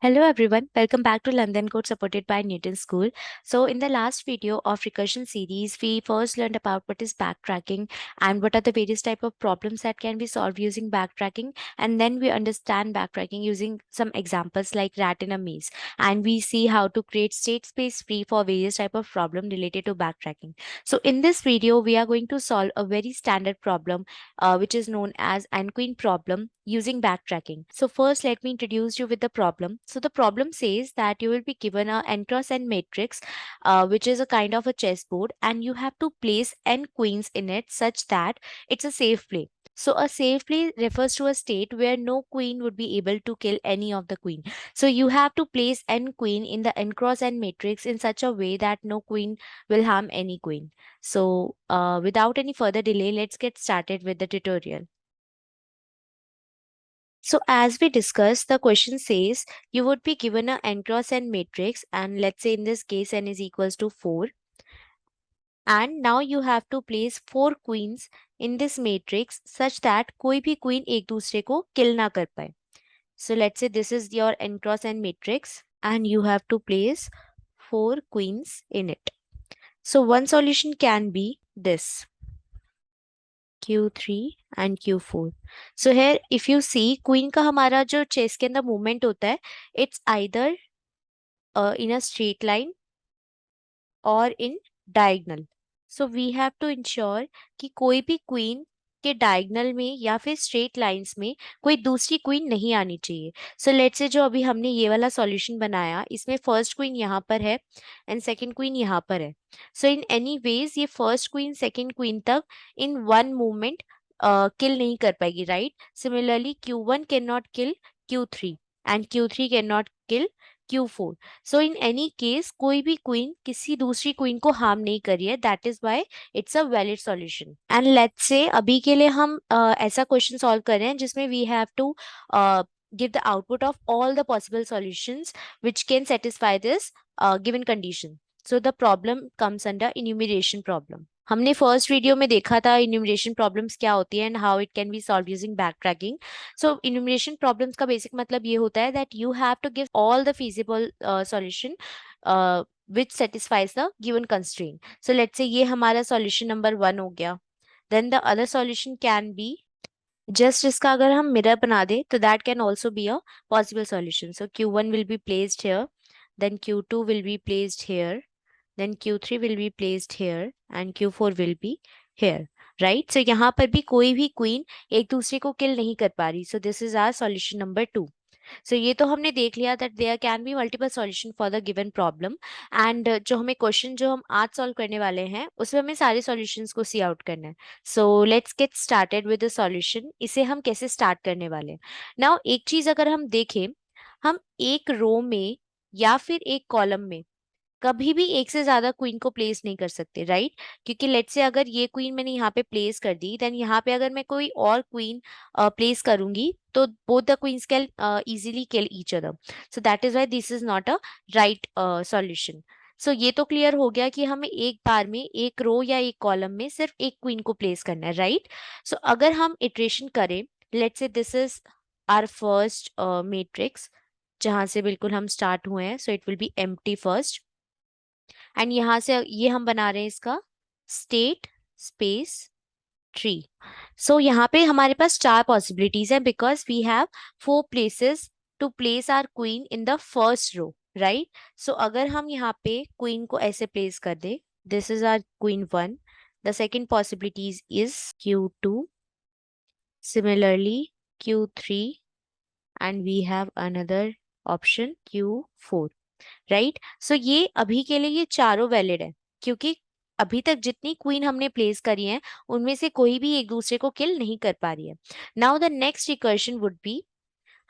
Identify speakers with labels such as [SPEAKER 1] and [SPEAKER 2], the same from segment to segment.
[SPEAKER 1] Hello everyone, welcome back to London Code supported by Newton School. So in the last video of recursion series, we first learned about what is backtracking and what are the various type of problems that can be solved using backtracking. And then we understand backtracking using some examples like rat in a maze. And we see how to create state space free for various type of problem related to backtracking. So in this video, we are going to solve a very standard problem, which is known as n-queen problem using backtracking. So first, let me introduce you with the problem. So the problem says that you will be given a n cross n matrix, which is a kind of a chessboard, and you have to place n queens in it such that it's a safe play. So a safe play refers to a state where no queen would be able to kill any of the queen. So you have to place n queen in the n cross n matrix in such a way that no queen will harm any queen. So without any further delay, let's get started with the tutorial. So as we discussed, the question says you would be given a n cross n matrix, and let's say in this case n is equals to 4. And now you have to place 4 queens in this matrix such that कोई भी queen एक दूसरे को kill ना कर पाए. So let's say this is your n cross n matrix and you have to place 4 queens in it. So one solution can be this. Q3 and Q4. So here if you see queen का हमारा जो chess के अंदर movement होता है, it's either in a straight line or in diagonal. So we have to ensure कि कोई भी queen के डायगनल में या फिर स्ट्रेट लाइंस में कोई दूसरी क्वीन नहीं आनी चाहिए. सो लेट्स से जो अभी हमने ये वाला सॉल्यूशन बनाया, इसमें फर्स्ट क्वीन यहाँ पर है एंड सेकंड क्वीन यहाँ पर है. सो इन एनी वेज ये फर्स्ट क्वीन सेकंड क्वीन तक इन वन मूवमेंट किल नहीं कर पाएगी, right? Similarly Q1 can not kill Q3 and Q3 can not kill Q4. So in any case कोई भी क्वीन किसी दूसरी क्वीन को हार्म नहीं कर रही है, that is why it's a valid solution. And let's say अभी के लिए हम ऐसा क्वेश्चन सॉल्व कर रहे हैं जिसमें we have to give the output of all the possible solutions which can satisfy this given condition. So the problem comes under enumeration problem. हमने फर्स्ट वीडियो में देखा था इन्यूमरेशन प्रॉब्लम्स क्या होती है and how it can be solve using backtracking. So enumeration problems का basic मतलब ये होता है that you have to give all the feasible solution which satisfies the given constraint. So let's say ये हमारा solution number 1 हो गया. Then the other solution can be just इसका अगर हम मिरर बना दे तो that can also be a possible solution. So Q1 will be placed here, then Q2 will be placed here, then Q3 will be placed here and Q4 will be here, right? So यहाँ पर भी कोई भी queen एक दूसरे को kill नहीं कर पा रही. So this is our solution number 2. So ये तो हमने देख लिया that there can be multiple solution for the given problem. And जो हमें question जो हम आज solve करने वाले हैं उसमें हमें सारे solutions को see out करना है. So let's get started with the solution. इसे हम कैसे start करने वाले हैं? Now एक चीज अगर हम देखें, हम एक रो में या फिर एक कॉलम में कभी भी एक से ज्यादा क्वीन को प्लेस नहीं कर सकते, राइट? क्योंकि लेट्स से अगर ये क्वीन मैंने यहाँ पे प्लेस कर दी, देन यहाँ पे अगर मैं कोई और क्वीन प्लेस करूंगी तो both the queens can easily kill each other. So that is why this is not a right solution. So ये तो क्लियर हो गया कि हमें एक बार में एक रो या एक कॉलम में सिर्फ एक क्वीन को प्लेस करना है, राइट? सो अगर हम इटरेशन करें, let's see this is our first matrix जहां से बिल्कुल हम स्टार्ट हुए हैं. So it will be empty first and यहाँ से ये हम बना रहे हैं इसका स्टेट स्पेस ट्री. सो यहाँ पे हमारे पास 4 पॉसिबिलिटीज है because we have 4 places to place our queen in the first row, right? So अगर हम यहाँ पे क्वीन को ऐसे प्लेस कर दे, this is our queen 1. The second possibilities is Q2, similarly Q3 and we have another option Q4, right? So ये अभी के लिए ये चारों वैलिड है क्योंकि अभी तक जितनी क्वीन हमने प्लेस करी है उनमें से कोई भी एक दूसरे को किल नहीं कर पा रही है. Now the next recursion would be,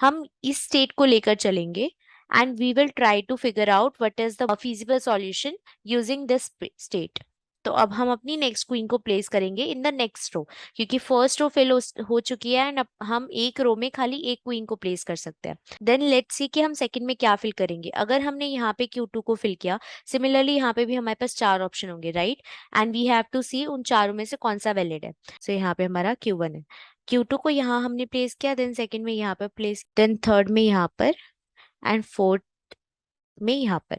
[SPEAKER 1] हम इस स्टेट को लेकर चलेंगे and we will try to figure out what is the feasible solution using this state. तो अब हम अपनी नेक्स्ट क्वीन को प्लेस करेंगे इन द नेक्स्ट रो क्योंकि फर्स्ट रो फिल हो चुकी है एंड अब हम एक रो में खाली एक क्वीन को प्लेस कर सकते हैं. देन लेट्स सी कि हम सेकंड में क्या फिल करेंगे. अगर हमने यहाँ पे Q2 को फिल किया, सिमिलरली यहाँ पे भी हमारे पास 4 ऑप्शन होंगे, right? And we have to see उन चारों में से कौन सा वैलिड है. सो यहाँ पे हमारा Q1 है, Q2 को यहाँ हमने प्लेस किया, देन सेकंड में यहाँ पर प्लेस, देन थर्ड में यहाँ पर एंड फोर्थ में यहाँ पर।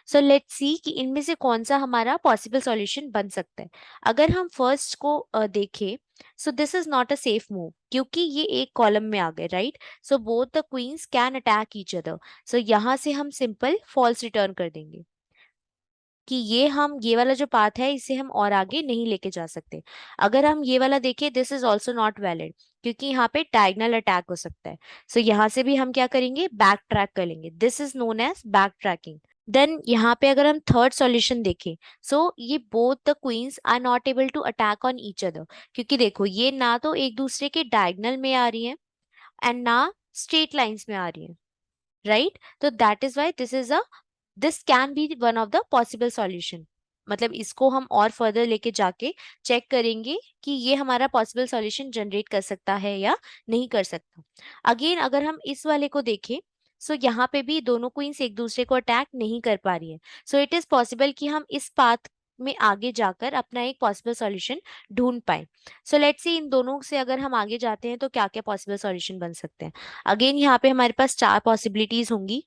[SPEAKER 1] सो लेट्स सी कि इनमें से कौन सा हमारा पॉसिबल सॉल्यूशन बन सकता है। अगर हम फर्स्ट को देखें, so this is not a safe move क्योंकि ये एक कॉलम में आ गए, right. So both the queens can attack each other. So यहाँ से हम सिंपल फॉल्स रिटर्न कर देंगे कि ये वाला जो पाथ है इसे हम और आगे नहीं लेके जा सकते। अगर हम ये वाला देखें, this is also not valid क्योंकि यहाँ पे डायगनल अटैक हो सकता है। सो यहाँ से भी हम क्या करेंगे, बैक ट्रैक कर लेंगे। This is known as back tracking. Then यहाँ पे अगर हम थर्ड सॉल्यूशन देखें, सो ये both the queens are not able to attack on each other क्योंकि देखो ये ना तो एक दूसरे के डायगनल में आ रही है एंड ना स्ट्रेट लाइंस में आ रही है, राइट। तो that is why this can be one of the possible solution. मतलब इसको हम और फर्दर लेके जाके चेक करेंगे कि ये हमारा पॉसिबल सॉल्यूशन जनरेट कर सकता है या नहीं कर सकता। अगेन अगर हम इस वाले को देखें, सो यहाँ पे भी दोनों क्वींस एक दूसरे को अटैक नहीं कर पा रही है। सो इट इज पॉसिबल कि हम इस पाथ में आगे जाकर अपना एक पॉसिबल सॉल्यूशन ढूंढ पाए। सो लेट्स सी इन दोनों से अगर हम आगे जाते हैं तो क्या क्या पॉसिबल सॉल्यूशन बन सकते हैं। अगेन यहाँ पे हमारे पास चार पॉसिबिलिटीज होंगी।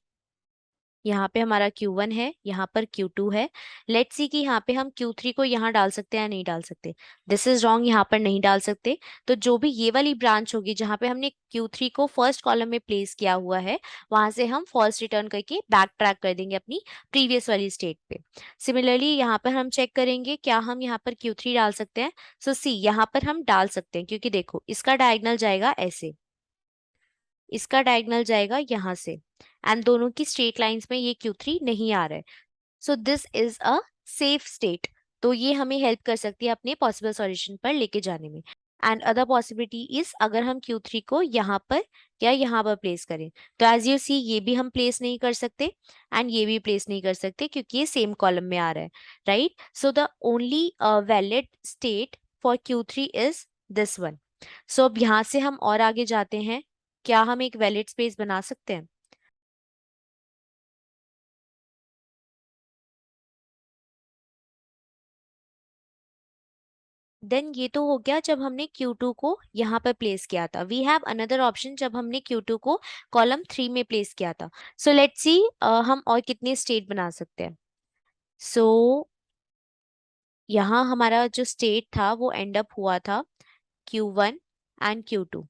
[SPEAKER 1] यहाँ पे हमारा Q1 है, यहाँ पर Q2 है। लेट्स सी कि यहाँ पे हम Q3 को यहाँ डाल सकते हैं या नहीं डाल सकते। दिस इज रॉन्ग, यहाँ पर नहीं डाल सकते। तो जो भी ये वाली ब्रांच होगी जहाँ पे हमने Q3 को फर्स्ट कॉलम में प्लेस किया हुआ है, वहां से हम फॉल्स रिटर्न करके बैक ट्रैक कर देंगे अपनी प्रीवियस वाली स्टेट पे। सिमिलरली यहाँ पर हम चेक करेंगे क्या हम यहाँ पर Q3 डाल सकते हैं। सो सी यहाँ पर हम डाल सकते हैं क्योंकि देखो इसका डायगनल जाएगा ऐसे, इसका डायगोनल जाएगा यहाँ से एंड दोनों की स्ट्रेट लाइंस में ये Q3 नहीं आ रहा है। सो this is a safe state. तो ये हमें हेल्प कर सकती है अपने पॉसिबल सॉल्यूशन पर लेके जाने में। एंड अदर पॉसिबिलिटी इज अगर हम Q3 को यहाँ पर या यहाँ पर प्लेस करें, तो एज यू सी ये भी हम प्लेस नहीं कर सकते एंड ये भी प्लेस नहीं कर सकते क्योंकि ये सेम कॉलम में आ रहा है, right. So the only valid state for Q3 is this one. So अब यहाँ से हम और आगे जाते हैं, क्या हम एक वैलिड स्पेस बना सकते हैं। देन ये तो हो गया जब हमने Q2 को यहाँ पर प्लेस किया था। वी हैव अनदर ऑप्शन जब हमने Q2 को कॉलम 3 में प्लेस किया था। सो लेट्स सी हम और कितने स्टेट बना सकते हैं। सो यहाँ हमारा जो स्टेट था वो एंड अप हुआ था Q1 and Q2।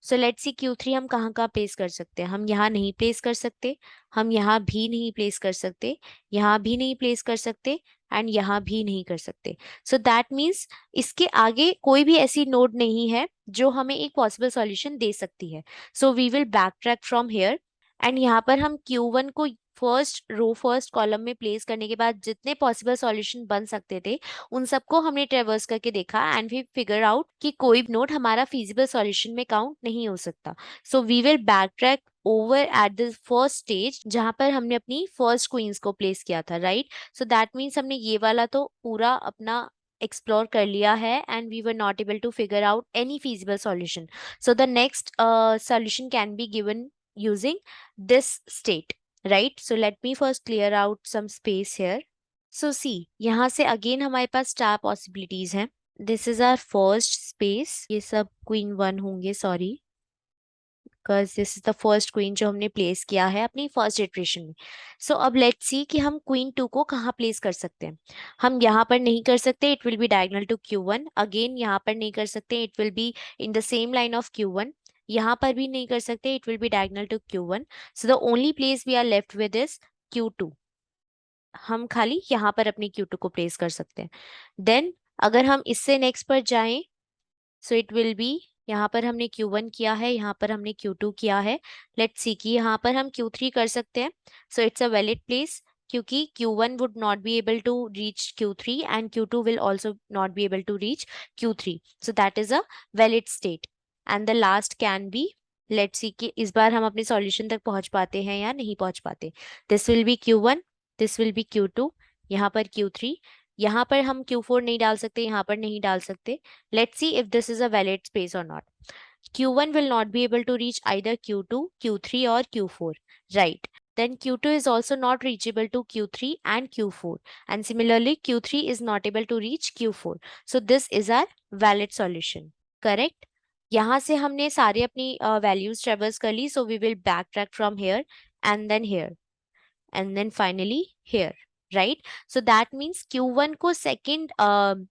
[SPEAKER 1] So let's see Q3 हम कहाँ कहाँ प्लेस कर सकते हैं। हम यहाँ नहीं प्लेस कर सकते, हम यहाँ भी नहीं प्लेस कर सकते, यहाँ भी नहीं प्लेस कर सकते एंड यहाँ भी नहीं कर सकते। सो दैट मीन्स इसके आगे कोई भी ऐसी नोड नहीं है जो हमें एक पॉसिबल सॉल्यूशन दे सकती है। So we will backtrack from here and यहाँ पर हम Q1 को फर्स्ट कॉलम में प्लेस करने के बाद जितने पॉसिबल सॉल्यूशन बन सकते थे उन सबको हमने ट्रेवर्स करके देखा एंड वी फिगर आउट कि कोई नोड हमारा फीजिबल सॉल्यूशन में काउंट नहीं हो सकता। So we will backtrack over at the first stage जहां पर हमने अपनी फर्स्ट क्वींस को प्लेस किया था, राइट। सो दैट मीन्स हमने ये वाला तो पूरा अपना एक्सप्लोर कर लिया है and we were not able to figure out any feasible solution. So the next solution can be given using this state, right? So let me first clear out some space here. So see, यहाँ से again हमारे पास चार possibilities हैं. This is our first space. ये सब queen 1 होंगे, sorry. Because this is the first queen जो हमने प्लेस किया है अपनी फर्स्ट इटरेशन में। सो अब लेट्स सी कि हम क्वीन 2 को कहाँ प्लेस कर सकते हैं। हम यहाँ पर नहीं कर सकते, it will be diagonal to Q1। Again यहाँ पर नहीं कर सकते, it will be in the same line of Q1। यहाँ पर भी नहीं कर सकते, it will be diagonal to Q1। So the only place we are left with is Q2। हम खाली यहाँ पर अपनी Q2 को प्लेस कर सकते हैं। देन अगर हम इससे नेक्स्ट पर जाएं, सो इट विल बी यहाँ पर हमने Q1 किया है, यहाँ पर हमने Q2 किया है। लेट्स सी कि यहाँ पर हम Q3 कर सकते हैं। So it's a valid place क्योंकि Q1 would not be able to reach Q3 and Q2 will also not be able to reach Q3. So that is a valid state. And the last can be, let's see कि इस बार हम अपने solution तक पहुंच पाते हैं या नहीं पहुंच पाते। This will be Q1, this will be Q2, यहाँ पर Q3, यहाँ पर हम Q4 नहीं डाल सकते, यहाँ पर नहीं डाल सकते। Let's see if this is a valid space or not. Q1 will not be able to reach either Q2, Q3 or Q4, right? Then Q2 is also not reachable to Q3 and Q4. And similarly, Q3 is not able to reach Q4. So this is our valid solution, correct? यहाँ से हमने सारे अपनी values traverse कर ली, so we will backtrack from here and then here, and then finally here, right? So that means Q1 को second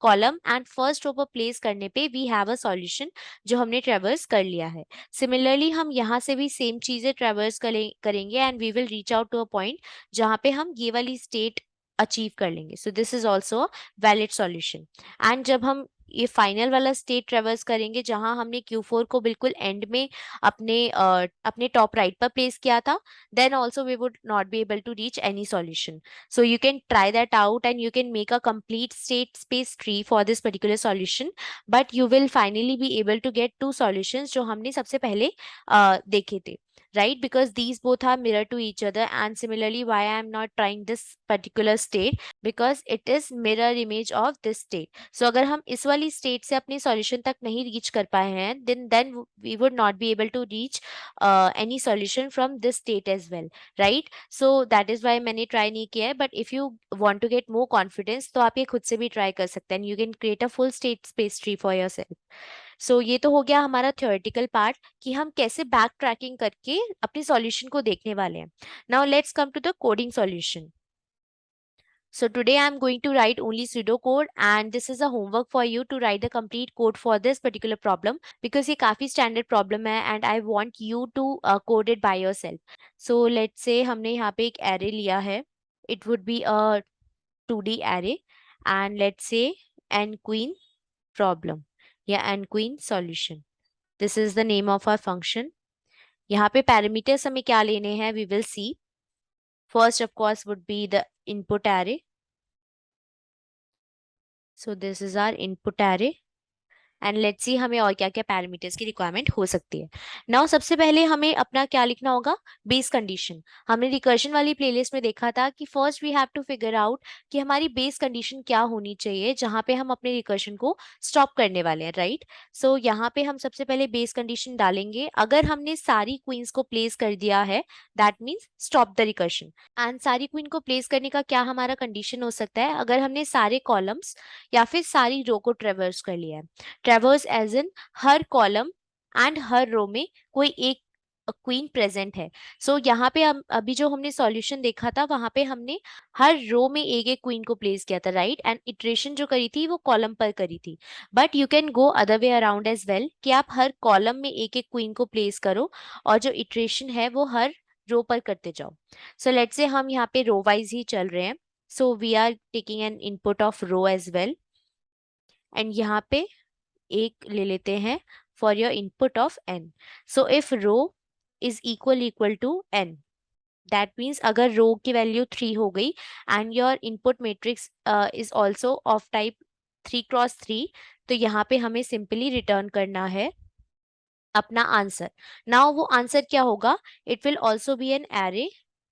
[SPEAKER 1] column and first row पर place करने पे वी हैव अ सॉल्यूशन जो हमने ट्रेवर्स कर लिया है। सिमिलरली हम यहाँ से भी सेम चीजें ट्रेवर्स करेंगे and we will reach out to a point जहाँ पे हम ये वाली स्टेट अचीव कर लेंगे। So this is also a valid solution. And जब हम ये फाइनल वाला स्टेट ट्रेवर्स करेंगे जहां हमने Q4 को बिल्कुल एंड में अपने टॉप राइट पर प्लेस किया था, then also we would not be able to reach any solution. So you can try that out and you can make a complete state space tree for this particular solution, but you will finally be able to get two solutions जो हमने सबसे पहले देखे थे, right? Because these both are mirror to each other, and similarly why I am not trying this particular state, because it is mirror image of this state. So अगर हम इस वाली state से अपनी solution तक नहीं reach कर पाए हैं, then we would not be able to reach any solution from this state as well, right? So that is why मैंने try नहीं किया है, but if you want to get more confidence तो आप ये खुद से भी try कर सकते हैं, and you can create a full state space tree for yourself. So ये तो हो गया हमारा theoretical part कि हम कैसे बैक ट्रैकिंग करके अपनी सॉल्यूशन को देखने वाले हैं। Now let's come to the coding solution. So today I'm going to write only pseudocode, and this is a homework for you to write the complete code for this particular problem, because ये काफी standard problem है and I want you to code it by yourself. So let's say हमने यहाँ पे एक array लिया है, it would be a 2D array, and let's say n queen problem या n queen solution. This is the name of our function. यहाँ पे parameters हमें क्या लेने हैं, we will see. First of course would be the input array. So this is our input array, and let's see हमें और क्या क्या पैरामीटर्स की रिक्वायरमेंट हो सकती है। नाउ सबसे पहले हमें अपना क्या लिखना होगा, बेस कंडीशन। हमने रिकर्शन वाली प्लेलिस्ट में देखा था कि first we have to figure out कि हमारी बेस कंडीशन क्या होनी चाहिए जहां पे हम अपने रिकर्शन को स्टॉप करने वाले हैं, राइट? सो यहाँ पे हम सबसे पहले बेस कंडीशन डालेंगे। अगर हमने सारी क्वींस को प्लेस कर दिया है, that means stop the recursion. And सारी क्वीन को प्लेस करने का क्या हमारा कंडीशन हो सकता है, अगर हमने सारे कॉलम्स या फिर सारी रो को ट्रेवर्स कर लिया है। ट्रेवर्स एज इन हर कॉलम एंड हर रो में कोई एक क्वीन प्रेजेंट है। सो यहाँ पे अभी जो हमने सॉल्यूशन देखा था वहां पे हमने हर रो में एक एक क्वीन को प्लेस किया था, राइट? एंड इटरेशन जो करी थी वो कॉलम पर करी थी, but you can go other way around as well कि आप हर कॉलम में एक एक क्वीन को प्लेस करो और जो इटरेशन है वो हर रो पर करते जाओ। सो लेट्स से हम यहाँ पे रो वाइज ही चल रहे हैं। So we are taking an input of row as well, and यहाँ पे एक ले लेते हैं for your input of n. So if row is equal to n, that means अगर रो की वैल्यू 3 हो गई and your input matrix is also of type 3x3, तो यहाँ पे हमें सिंपली रिटर्न करना है अपना आंसर। नाउ वो आंसर क्या होगा, it will also be an array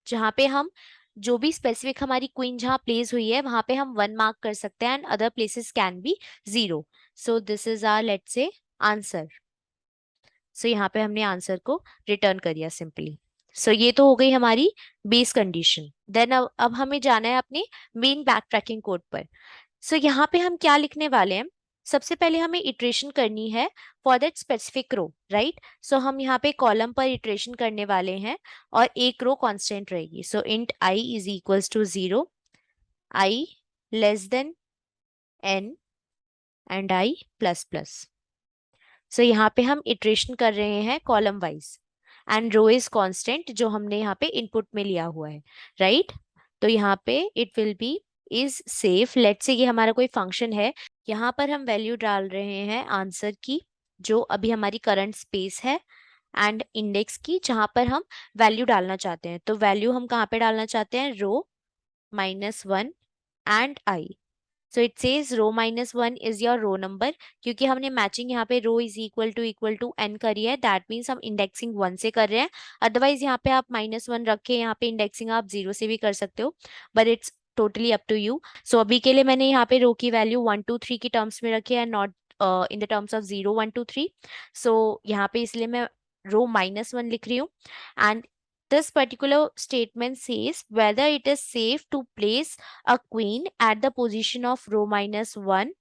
[SPEAKER 1] जहाँ पे हम जो भी स्पेसिफिक हमारी क्वीन जहाँ प्लेस हुई है वहां पे हम 1 मार्क कर सकते हैं and other places can be 0. So this is our let's say answer. So यहाँ पे हमने आंसर को रिटर्न कर दिया सिंपली। सो ये तो हो गई हमारी बेस कंडीशन। देन अब हमें जाना है अपने मेन बैक ट्रैकिंग कोड पर। सो यहाँ पे हम क्या लिखने वाले हैं, सबसे पहले हमें इटरेशन करनी है for that specific row, right? So हम यहाँ पे कॉलम पर इटरेशन करने वाले हैं और एक रो कांस्टेंट रहेगी। So int i is equals to 0, i less than n and i plus plus. So यहाँ पे हम इटरेशन कर रहे हैं column wise and row is constant जो हमने यहाँ पे इनपुट में लिया हुआ है, राइट? तो यहाँ पे it will B is safe. Let's say ये हमारा कोई फंक्शन है, यहाँ पर हम वैल्यू डाल रहे हैं आंसर की जो अभी हमारी करंट स्पेस है एंड इंडेक्स की जहां पर हम वैल्यू डालना चाहते हैं। तो वैल्यू हम कहाँ पे डालना चाहते हैं, row -1 and i। So it says row -1 is your row number, क्योंकि हमने मैचिंग यहाँ पे row is equal to n करी है, दैट मीन्स हम इंडेक्सिंग 1 से कर रहे हैं। अदरवाइज यहाँ पे आप -1 रख के यहाँ पे इंडेक्सिंग आप 0 से भी कर सकते हो, but it's totally up to you. So अभी के लिए मैंने यहाँ पे रो की वैल्यू 1 2 3 की टर्म्स में रखी है, not in the terms of 0 1 2 3। सो यहाँ पे इसलिए मैं रो -1 लिख रही हूँ। And this particular statement says whether it is safe to place a queen at the position of row -1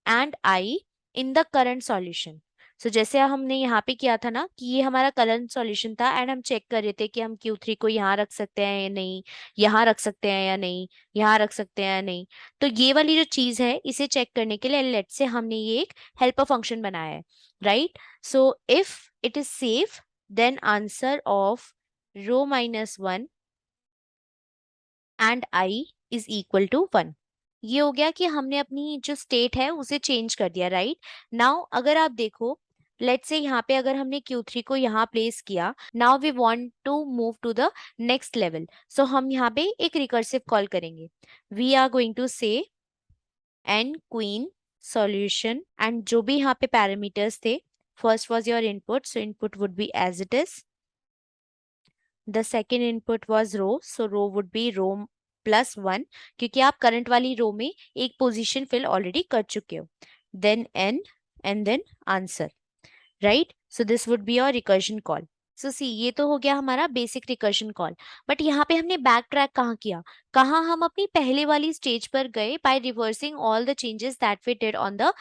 [SPEAKER 1] and i in the current solution. सो जैसे हमने यहाँ पे किया था ना कि ये हमारा करंट सॉल्यूशन था एंड हम चेक कर रहे थे कि हम Q3 को यहाँ रख सकते हैं या नहीं, यहाँ रख सकते हैं या नहीं, यहाँ रख सकते हैं या नहीं। तो ये वाली जो चीज है इसे चेक करने के लिए लेट से हमने ये एक हेल्पर फंक्शन बनाया है, right. So if it is safe then answer of row -1 and I is equal to 1। ये हो गया कि हमने अपनी जो स्टेट है उसे चेंज कर दिया, राइट। नाउ अगर आप देखो लेट्स से यहाँ पे अगर हमने Q3 को यहाँ प्लेस किया, now we want to move to the next level. So हम यहाँ पे एक रिकर्सिव कॉल करेंगे। We are going to say N queen solution and जो भी यहाँ पे पैरामीटर्स थे, first was your input, so input would be as it is. The second input was row, so row would be row +1 क्योंकि आप current वाली रो में एक पोजीशन फिल ऑलरेडी कर चुके हो। Then n and then answer, right? So this would be your recursion call. So see, ये तो हो गया हमारा बेसिक रिकर्शन कॉल। बट यहाँ पे हमने बैक ट्रैक कहाँ किया, कहाँ हम अपनी पहले वाली स्टेज पर गए by reversing all the changes that we did on the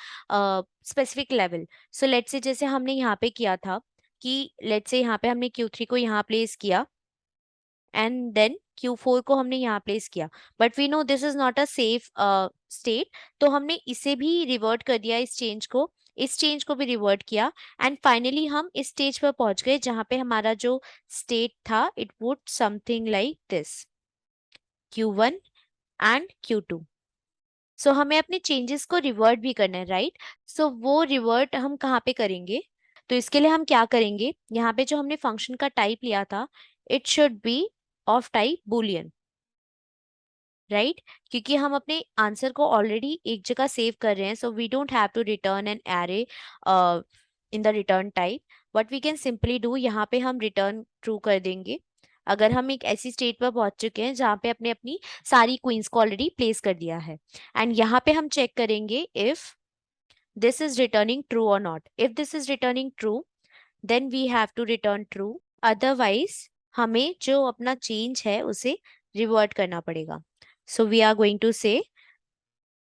[SPEAKER 1] specific level. So let's say जैसे हमने यहाँ पे किया था कि लेट्स से यहाँ पे हमने Q3 को यहाँ प्लेस किया एंड देन Q4 को हमने यहाँ प्लेस किया, but we know this is not a safe state, तो हमने इसे भी रिवर्ट कर दिया, इस चेंज को भी रिवर्ट किया एंड फाइनली हम इस स्टेज पर पहुंच गए जहां पे हमारा जो स्टेट था it would something like this Q1 and Q2। सो हमें अपने चेंजेस को रिवर्ट भी करना है, राइट। सो वो रिवर्ट हम कहाँ पे करेंगे, तो इसके लिए हम क्या करेंगे, यहाँ पे जो हमने फंक्शन का टाइप लिया था it should be of type Boolean, right. क्योंकि हम अपने आंसर को ऑलरेडी एक जगह सेव कर रहे हैं, so we don't have to return an array in the return type. What we can simply do, यहाँ पे हम रिटर्न ट्रू कर देंगे अगर हम एक ऐसी स्टेट पर पहुंच चुके हैं जहाँ पे अपने अपनी सारी क्वींस को ऑलरेडी प्लेस कर दिया है। एंड यहाँ पे हम चेक करेंगे if this is returning true और not. If this is returning true then we have to return true, otherwise हमें जो अपना चेंज है उसे रिवर्ट करना पड़ेगा। So we are going to say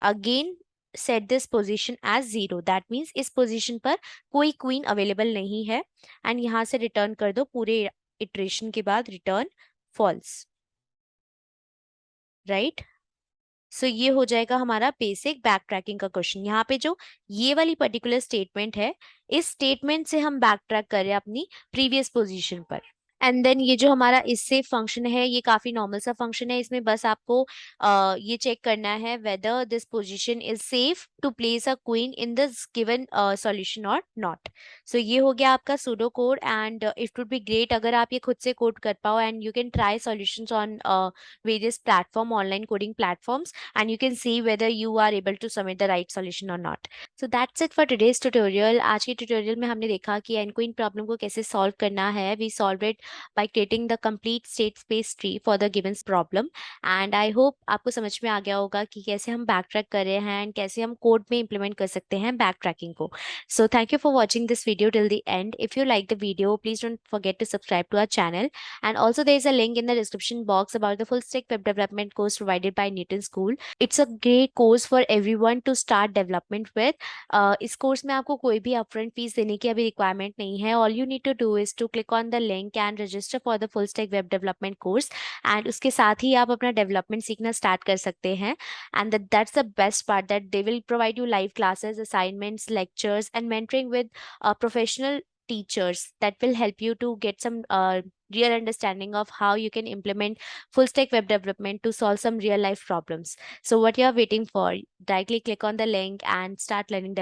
[SPEAKER 1] again set this position as 0, that means इस position पर कोई क्वीन अवेलेबल नहीं है एंड यहाँ से रिटर्न कर दो पूरे इटरेशन के बाद रिटर्न फॉल्स, राइट। सो ये हो जाएगा हमारा बेसिक बैक ट्रैकिंग का क्वेश्चन। यहाँ पे जो ये वाली पर्टिकुलर स्टेटमेंट है, इस स्टेटमेंट से हम बैक ट्रैक कर रहे हैं अपनी प्रीवियस पोजीशन पर। एंड देन ये जो हमारा इससे फंक्शन है ये काफी नॉर्मल सा फंक्शन है, इसमें बस आपको ये चेक करना है whether this position is safe to place a queen in this given solution और नॉट। सो ये हो गया आपका pseudo code and it would be great अगर आप ये खुद से कोड कर पाओ and you can try solutions on various platform, online coding platforms, and you can see whether you are able to submit the right solution और not. So that's it for today's tutorial. आज के tutorial में हमने देखा कि एनक्वीन problem को कैसे solve करना है। We solve it by creating the complete state space tree for the given problem, and I hope आपको समझ में आ गया होगा कि कैसे हम बैक ट्रैक कर रहे हैं एंड कैसे हम कोड में इम्प्लीमेंट कर सकते हैं बैक ट्रैकिंग को। So thank you for watching this video till the end. If you like the video, please don't forget to subscribe to our channel, and also there is a link in the description box about the full stack web development course provided by Newton School. It's a great course for everyone to start development with. इस course में आपको कोई भी upfront fees देने की अभी requirement नहीं है। All you need to do is to click on the link and register for the full stack web development course, and उसके साथ ही आप अपना डेवलपमेंट सीखना स्टार्ट कर सकते हैं। And that's the best part that they will provide you live classes, assignments, lectures and mentoring with professional teachers that will help you to get some real understanding of how you can implement full stack web development to solve some real life problems. So what you are waiting for, directly click on the link and start learning